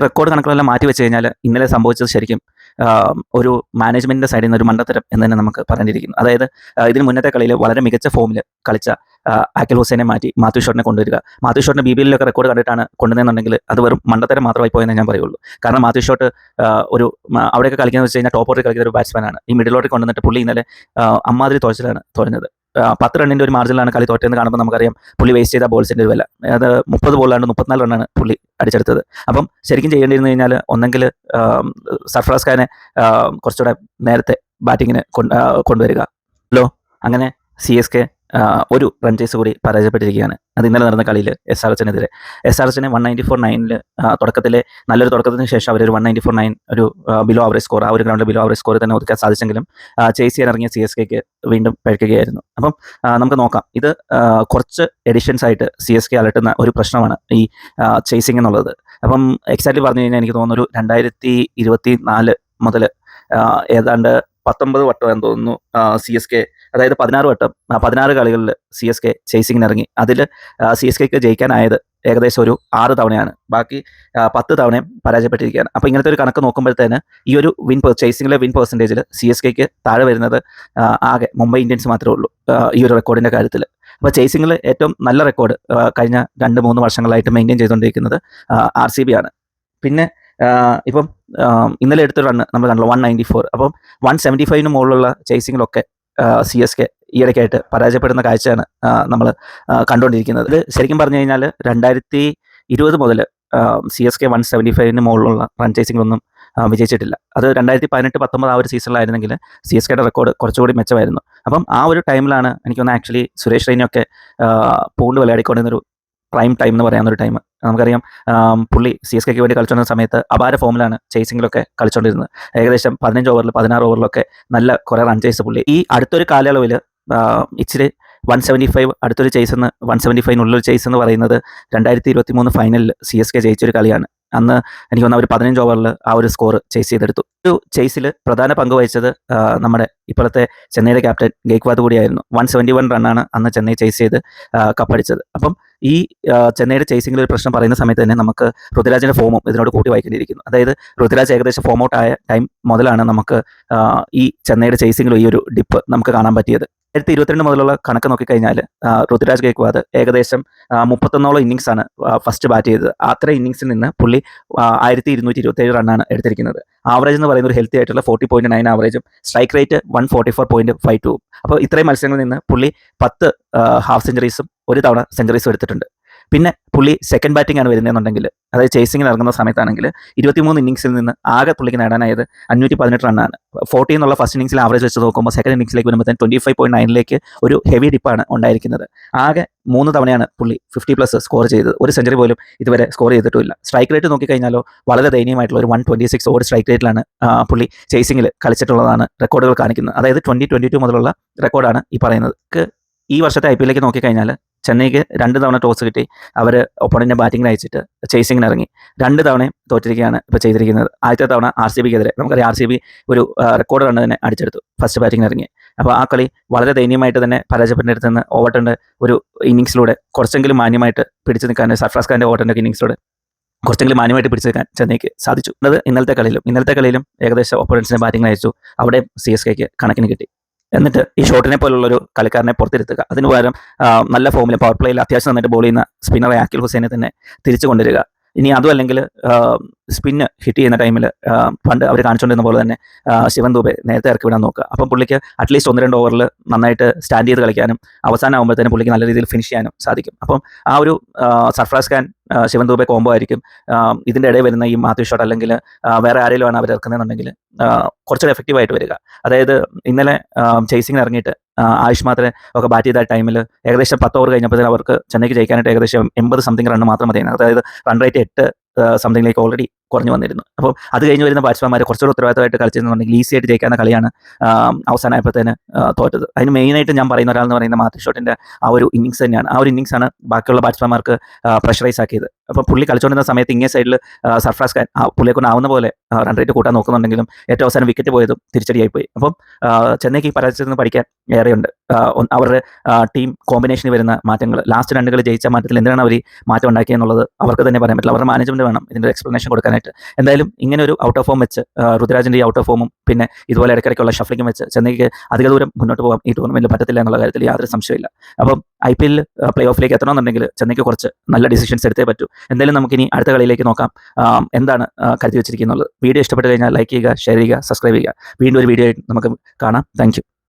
Record കണക്കുകളെല്ലാം മാറ്റി വെച്ച് കഴിഞ്ഞാൽ ഇന്നലെ സംഭവിച്ചത് ശരിക്കും ഒരു മാനേജ്മെൻറ്റിൻ്റെ സൈഡിൽ നിന്ന് ഒരു മണ്ടത്തരം എന്ന് തന്നെ നമുക്ക് പറയേണ്ടിയിരിക്കുന്നു. അതായത് ഇതിന് മുന്നത്തെ കളിയിൽ വളരെ മികച്ച ഫോമിൽ കളിച്ച ആക്കിൽ ഹുസൈനെ മാറ്റി മാത്യു ഷോട്ടിനെ കൊണ്ടുവരിക. മാത്യു ഷോട്ടിനെ BBLലൊക്കെ റെക്കോർഡ് കണ്ടിട്ടാണ് കൊണ്ടുവന്നെന്നുണ്ടെങ്കിൽ അത് വെറും മണ്ടത്തരം മാത്രമായി പോയെന്ന് ഞാൻ പറയുള്ളൂ. കാരണം മാത്യു ഷോട്ട് അവിടെയൊക്കെ കളിക്കുന്നത് വെച്ച് കഴിഞ്ഞാൽ ടോപ്പ് ഓർഡറിൽ കളിക്കുന്ന ഒരു ബാറ്റ്സ്മാനാണ്. ഈ മിഡിൽ ഓർഡറിൽ കൊണ്ടുവന്നിട്ട് പുള്ളി ഇന്നലെ അമ്മാതിരി തുഴച്ചിലാണ് തുഴഞ്ഞത്. 10 റണ്ണിൻ്റെ ഒരു മാർജിനിലാണ് കളി തോറ്റതെന്ന് കാണുമ്പോൾ നമുക്കറിയാം പുള്ളി വേസ്റ്റ് ചെയ്ത ബോൾസിൻ്റെ ഒരു വില. അത് 30 ബോളിലാണ്ട് 34 റണ്ണാണ് പുള്ളി അടിച്ചെടുത്തത്. അപ്പം ശരിക്കും ചെയ്യേണ്ടിയിരുന്നു കഴിഞ്ഞാൽ ഒന്നെങ്കിൽ സർഫറാസ് ഖാനെ കുറച്ചുകൂടെ നേരത്തെ ബാറ്റിങ്ങിന് കൊണ്ടുവരിക. അങ്ങനെ CSK ഒരു റൺ ചേസ് കൂടി പരാജയപ്പെട്ടിരിക്കുകയാണ്. അത് ഇന്നലെ നടന്ന കളിയിൽ SRHനെതിരെ. SRHനെ 194-9 തുടക്കത്തിലെ നല്ലൊരു തുടക്കത്തിന് ശേഷം അവരൊരു 194-9 ഒരു ബിലോ ആവറേജ് സ്കോർ, ആ ഒരു ഗ്രൗണ്ടിൽ ബിലോ ആവറേജ് സ്കോർ തന്നെ ഒതുക്കാൻ സാധിച്ചെങ്കിലും ചേസ് ചെയ്യാൻ ഇറങ്ങിയ CSKക്ക് വീണ്ടും പഴക്കുകയായിരുന്നു. അപ്പം നമുക്ക് നോക്കാം. ഇത് കുറച്ച് എഡിഷൻസ് ആയിട്ട് CSK അലട്ടുന്ന ഒരു പ്രശ്നമാണ് ഈ ചേസിങ് എന്നുള്ളത്. അപ്പം എക്സാക്ട്ലി പറഞ്ഞു കഴിഞ്ഞാൽ എനിക്ക് തോന്നുന്നു ഒരു 2024 മുതൽ ഏതാണ്ട് 19 വട്ടം എന്ന് തോന്നുന്നു CSK, അതായത് 16 കളികളിൽ CSK ചേസിങ്ങിന് ഇറങ്ങി. അതിൽ CSKക്ക് ജയിക്കാനായത് ഏകദേശം ഒരു 6 തവണയാണ്. ബാക്കി 10 തവണയും പരാജയപ്പെട്ടിരിക്കുകയാണ്. അപ്പോൾ ഇങ്ങനത്തെ ഒരു കണക്ക് നോക്കുമ്പോഴത്തേന് ഈ ഒരു ചേസിങ്ങിലെ വിൻ പെർസെൻറ്റേജിൽ CSKക്ക് താഴെ വരുന്നത് ആകെ മുംബൈ ഇന്ത്യൻസ് മാത്രമേ ഉള്ളൂ ഈ ഒരു റെക്കോർഡിൻ്റെ കാര്യത്തിൽ. അപ്പോൾ ചേസിങ്ങിൽ ഏറ്റവും നല്ല റെക്കോർഡ് കഴിഞ്ഞ 2-3 വർഷങ്ങളായിട്ട് മെയിൻറ്റെയിൻ ചെയ്തുകൊണ്ടിരിക്കുന്നത് RCB ആണ്. പിന്നെ ഇപ്പം ഇന്നലെ എടുത്തൊരു റണ്ണ് നമ്മൾ കണ്ടല്ലോ 194. അപ്പം 175 മുകളിലുള്ള ചേസിങ്ങിലൊക്കെ CSK ഈയിടയ്ക്കായിട്ട് പരാജയപ്പെടുന്ന കാഴ്ചയാണ് നമ്മൾ കണ്ടുകൊണ്ടിരിക്കുന്നത്. ഇത് ശരിക്കും പറഞ്ഞു കഴിഞ്ഞാൽ 2020 മുതൽ CSK 175 മുകളിലുള്ള റൺ ചേസിങ്ങിലൊന്നും വിജയിച്ചിട്ടില്ല. അത് 2018-19 ആ ഒരു സീസണിലായിരുന്നെങ്കിൽ CSKയുടെ റെക്കോർഡ് കുറച്ചുകൂടി മെച്ചമായിരുന്നു. അപ്പം ആ ഒരു ടൈമിലാണ് എനിക്ക് തോന്നുന്നത് ആക്ച്വലി സുരേഷ് റെയ്നയൊക്കെ പൂണ്ട് വിളയാടിക്കൊണ്ടിരുന്നൊരു പ്രൈം ടൈം എന്ന് പറയാവുന്നൊരു ടൈം. നമുക്കറിയാം പുള്ളി CSKക്ക് വേണ്ടി കളിച്ചുകൊണ്ടിരുന്ന സമയത്ത് അപാര ഫോമിലാണ് ചേസിങ്ങിലൊക്കെ കളിച്ചുകൊണ്ടിരുന്നത്. ഏകദേശം 15 ഓവറിൽ 16 ഓവറിലൊക്കെ നല്ല കുറേ റൺ ചേസ് പുള്ളി. ഈ അടുത്തൊരു കാലയളവിൽ ഇച്ചിരി 175 അടുത്തൊരു ചേസ് 175-നുള്ളൊരു ചേസ് എന്ന് പറയുന്നത് 2023 ഫൈനലിൽ CSK ജയിച്ചൊരു കളിയാണ്. അന്ന് എനിക്ക് തോന്നുന്നു അവർ 15 ഓവറിൽ ആ ഒരു സ്കോർ ചേസ് ചെയ്തെടുത്തു. ഒരു ചേസിൽ പ്രധാന പങ്ക് വഹിച്ചത് നമ്മുടെ ഇപ്പോഴത്തെ ചെന്നൈയുടെ ക്യാപ്റ്റൻ ഗെയ്ക്വാദ് കൂടിയായിരുന്നു. 171 റണ്ണാണ് അന്ന് ചെന്നൈ ചേസ് ചെയ്ത് കപ്പടിച്ചത്. അപ്പം ഈ ചെന്നൈയുടെ ചേസിങ്ങിൽ ഒരു പ്രശ്നം പറയുന്ന സമയത്ത് തന്നെ നമുക്ക് ഋതുരാജിൻ്റെ ഫോമും ഇതിനോട് കൂട്ടി വായിക്കേണ്ടിയിരിക്കുന്നു. അതായത് ഋതുരാജ് ഏകദേശം ഫോം ഔട്ട് ആയ ടൈം മുതലാണ് നമുക്ക് ഈ ചെന്നൈയുടെ ചേസിങ്ങിലും ഈ ഒരു ഡിപ്പ് നമുക്ക് കാണാൻ പറ്റിയത്. 2022 മുതലുള്ള കണക്ക് നോക്കിക്കഴിഞ്ഞാൽ ഋതുരാജ് ഗെയ്ക്വാദ് ഏകദേശം 31ഓളം ഇന്നിങ്സാണ് ഫസ്റ്റ് ബാറ്റ് ചെയ്തത്. അത്ര ഇന്നിങ്സിൽ നിന്ന് പുള്ളി 1227 റണ്ണാണ് എടുത്തിരിക്കുന്നത്. ആവറേജ് എന്ന് പറയുന്ന ഒരു ഹെൽത്തി ആയിട്ടുള്ള 40.9 ആവറേജും സ്ട്രൈക്ക് റേറ്റ് 144.52. അപ്പോൾ ഇത്രയും മത്സരങ്ങളിൽ നിന്ന് പുള്ളി 10 ഹാഫ് സെഞ്ചുറീസും ഒരു തവണ സെഞ്ചുറീസും എടുത്തിട്ടുണ്ട്. പിന്നെ പുള്ളി സെക്കൻഡ് ബാറ്റിംഗ് ആണ് വരുന്നതെന്നുണ്ടെങ്കിൽ, അതായത് ചേസിങ്ങിന് ഇറങ്ങുന്ന സമയത്താണെങ്കിൽ 23 ഇന്നിങ്സിൽ നിന്ന് ആകെ പുള്ളിക്ക് നേടാനായത് 518 റണ്ണാണ്. 40 എന്നുള്ള ഫസ്റ്റ് ഇന്നിങ്സിൽ ആവറേജ് വെച്ച് നോക്കുമ്പോൾ സെക്കൻഡ് ഇന്നിങ്സിലേക്ക് വരുമ്പോൾ 25.9ലേക്ക് ഒരു ഹെവി ഡിപ്പാണ് ഉണ്ടായിരിക്കുന്നത്. ആകെ 3 തവണയാണ് പുള്ളി 50+ സ്കോർ ചെയ്തത്. ഒരു സെഞ്ചുറി പോലും ഇതുവരെ സ്കോർ ചെയ്തിട്ടുമില്ല. സ്ട്രൈക്ക് റേറ്റ് നോക്കിക്കഴിഞ്ഞാലോ വളരെ ദയനീയമായിട്ടുള്ള ഒരു 126 ഓവർ സ്ട്രൈക്ക് റേറ്റിലാണ് പുള്ളി ചേസിങ്ങിൽ കളിച്ചിട്ടുള്ളതാണ് റെക്കോർഡുകൾ കാണിക്കുന്നത്. അതായത് 2022 മുതലുള്ള റെക്കോർഡാണ് ഈ പറയുന്നത്. ഈ വർഷത്തെ IPLലേക്ക് നോക്കിക്കഴിഞ്ഞാൽ ചെന്നൈക്ക് 2 തവണ ടോസ് കിട്ടി അവർ ഒപ്പോണൻറ്റിനെ ബാറ്റിങ്ങിന് അയച്ചിട്ട് ചേസിങ്ങിന് ഇറങ്ങി. 2 തവണയും തോറ്റിരിക്കുകയാണ് ഇപ്പോൾ ചെയ്തിരിക്കുന്നത്. ആദ്യത്തെ തവണ RCBക്കെതിരെ നമുക്കറിയാം RCB ഒരു റെക്കോർഡ് റണ്ണ് തന്നെ അടിച്ചെടുത്തു ഫസ്റ്റ് ബാറ്റിങ്ങിന് ഇറങ്ങി. അപ്പോൾ ആ കളി വളരെ ദയനീയമായിട്ട് തന്നെ പരാജയപ്പെടുന്നിടത്തുനിന്ന് ഓവർട്ടൻ്റെ ഒരു ഇന്നിങ്സിലൂടെ കുറച്ചെങ്കിലും മാന്യമായിട്ട് പിടിച്ചു നിൽക്കാൻ, സർഫറാസ് ഖാൻ്റെ ഓവർട്ടൻ്റെ ഇന്നിങ്സിലൂടെ കുറച്ചെങ്കിലും മാന്യമായിട്ട് പിടിച്ചു നിൽക്കാൻ ചെന്നൈക്ക് സാധിച്ചു. അത് ഇന്നലത്തെ കളിയിലും ഏകദേശം ഒപ്പോണൻസിനെ ബാറ്റിങ്ങിന് അയച്ചു. അവിടെ CSKക്ക് കണക്കിന് കിട്ടി. എന്നിട്ട് ഈ ഷോട്ടിനെ പോലുള്ളൊരു കളിക്കാരനെ പുറത്തിരുത്തുക, അതിന് പകരം നല്ല ഫോമിൽ പവർ പ്ലേയിൽ അത്യാവശ്യം നന്നായിട്ട് ബോൾ ചെയ്യുന്ന സ്പിന്നറെ ആക്കിൽ ഹുസൈനെ തന്നെ തിരിച്ചു കൊണ്ടുവരിക. ഇനി അതും അല്ലെങ്കിൽ സ്പിന്ന് ഹിറ്റ് ചെയ്യുന്ന ടൈമിൽ പണ്ട് അവർ കാണിച്ചുകൊണ്ടിരുന്ന പോലെ തന്നെ ശിവൻ ദുബെ നേരത്തെ ഇറക്കി വിടാൻ നോക്കുക. അപ്പം പുള്ളിക്ക് അറ്റ്ലീസ്റ്റ് 1-2 ഓവറിൽ നന്നായിട്ട് സ്റ്റാൻഡ് ചെയ്ത് കളിക്കാനും അവസാനം ആകുമ്പോഴത്തേനും പുള്ളിക്ക് നല്ല രീതിയിൽ ഫിനിഷ് ചെയ്യാനും സാധിക്കും. അപ്പം ആ ഒരു സർഫറാസ് ഖാൻ ശിവൻ ദുബെ കോംബോ ആയിരിക്കും ഇതിൻ്റെ ഇടയിൽ വരുന്ന ഈ മാത്യു ഷോട്ട് അല്ലെങ്കിൽ വേറെ ആരെങ്കിലുമാണ് അവർ ഇറക്കുന്നതെന്നുണ്ടെങ്കിൽ കുറച്ചുകൂടെ എഫക്റ്റീവായിട്ട് വരിക. അതായത് ഇന്നലെ ചേസിങ്ങിന് ഇറങ്ങിയിട്ട് ആയുഷ് മാത്രമേ ഒക്കെ ബാറ്റ് ചെയ്ത ടൈമിൽ ഏകദേശം 10 ഓവർ കഴിഞ്ഞപ്പോഴത്തേനും അവർക്ക് ചെന്നൈക്ക് ജയിക്കാനായിട്ട് ഏകദേശം 80 സംതിങ് റണ്ണ് മാത്രം മതിയാണ്. അതായത് റൺ റേറ്റ് 8 സംതിങ്ങിലേക്ക് ഓൾറെഡി കുറഞ്ഞു വന്നിരുന്നു. അപ്പോൾ അത് കഴിഞ്ഞ് വരുന്ന ബാറ്റ്സ്മാൻമാർ കുറച്ചുകൂടി ഉത്തരവാദിത്തമായിട്ട് കളിച്ചിരുന്നുണ്ടെങ്കിൽ ഈസി ആയിട്ട് ജയിക്കാവുന്ന കളിയാണ് അവസാനമായപ്പോഴത്തേന് തോറ്റത്. അതിന് മെയിനായിട്ട് ഞാൻ പറയുന്ന ഒരാളെന്ന് പറയുന്ന മാത്യു ഷോട്ടിൻ്റെ ആ ഒരു ഇന്നിങ്സ് തന്നെയാണ്. ആ ഒരു ഇന്നിങ്സാണ് ബാക്കിയുള്ള ബാറ്റ്സ്മാൻമാർക്ക് പ്രഷറൈസ് ആക്കിയത്. അപ്പോൾ പുള്ളി കളിച്ചുകൊണ്ടിരുന്ന സമയത്ത് ഇങ്ങേ സൈഡിൽ സർഫറാസ് ഖാൻ പുള്ളിയെ കൊണ്ടാവുന്ന പോലെ റൺ റേറ്റ് കൂട്ടാൻ നോക്കുന്നുണ്ടെങ്കിലും ഏറ്റവും അവസാനം വിക്കറ്റ് പോയതും തിരിച്ചടിയായിപ്പോയി. അപ്പം ചെന്നൈക്ക് ഈ പരാജയത്തിൽ നിന്ന് പഠിക്കാൻ ഏറെയുണ്ട്. അവരുടെ ടീം കോമ്പിനേഷനിൽ വരുന്ന മാറ്റങ്ങൾ, ലാസ്റ്റ് 2 കളി ജയിച്ച മാറ്റത്തിൽ എന്തിനാണ് അവർ ഈ മാറ്റം ഉണ്ടാക്കിയെന്നുള്ളത് അവർക്ക് തന്നെ പറയാൻ പറ്റില്ല. അവരുടെ മാനേജ്മെൻറ്റ് വേണം ഇതിൻ്റെ എക്സ്പ്ലനേഷൻ കൊടുക്കാനായിട്ട്. ചെയ്യാനായിട്ട്. എന്തായാലും ഇങ്ങനെ ഒരു ഔട്ട് ഓഫ് ഫോം വെച്ച് ഋതുരാജിൻ്റെ ഈ ഔട്ട് ഓഫ് ഫോമും പിന്നെ ഇതുപോലെ ഇടയ്ക്കിടയ്ക്കുള്ള ഷഫ്ലിങ്ങും വെച്ച് ചെന്നൈക്ക് അധിക ദൂരം മുന്നോട്ട് പോകാൻ ഈ ടൂർണമെൻറ്റിൽ പറ്റത്തില്ല എന്നുള്ള കാര്യത്തിൽ യാതൊരു സംശയമില്ല. അപ്പം IPL പ്ലേ ഓഫിലേക്ക് എത്തണമെന്നുണ്ടെങ്കിൽ ചെന്നൈക്ക് കുറച്ച് നല്ല ഡിസിഷൻസ് എടുത്തേ പറ്റൂ. എന്തായാലും നമുക്കിനി അടുത്ത കളിയിലേക്ക് നോക്കാം എന്താണ് കരുതി വെച്ചിരിക്കുന്നത്. വീഡിയോ ഇഷ്ടപ്പെട്ട് കഴിഞ്ഞാൽ ലൈക്ക് ചെയ്യുക, ഷെയർ ചെയ്യുക, സബ്സ്ക്രൈബ് ചെയ്യുക. വീണ്ടും ഒരു വീഡിയോ ആയിട്ട് നമുക്ക് കാണാം. Thank you.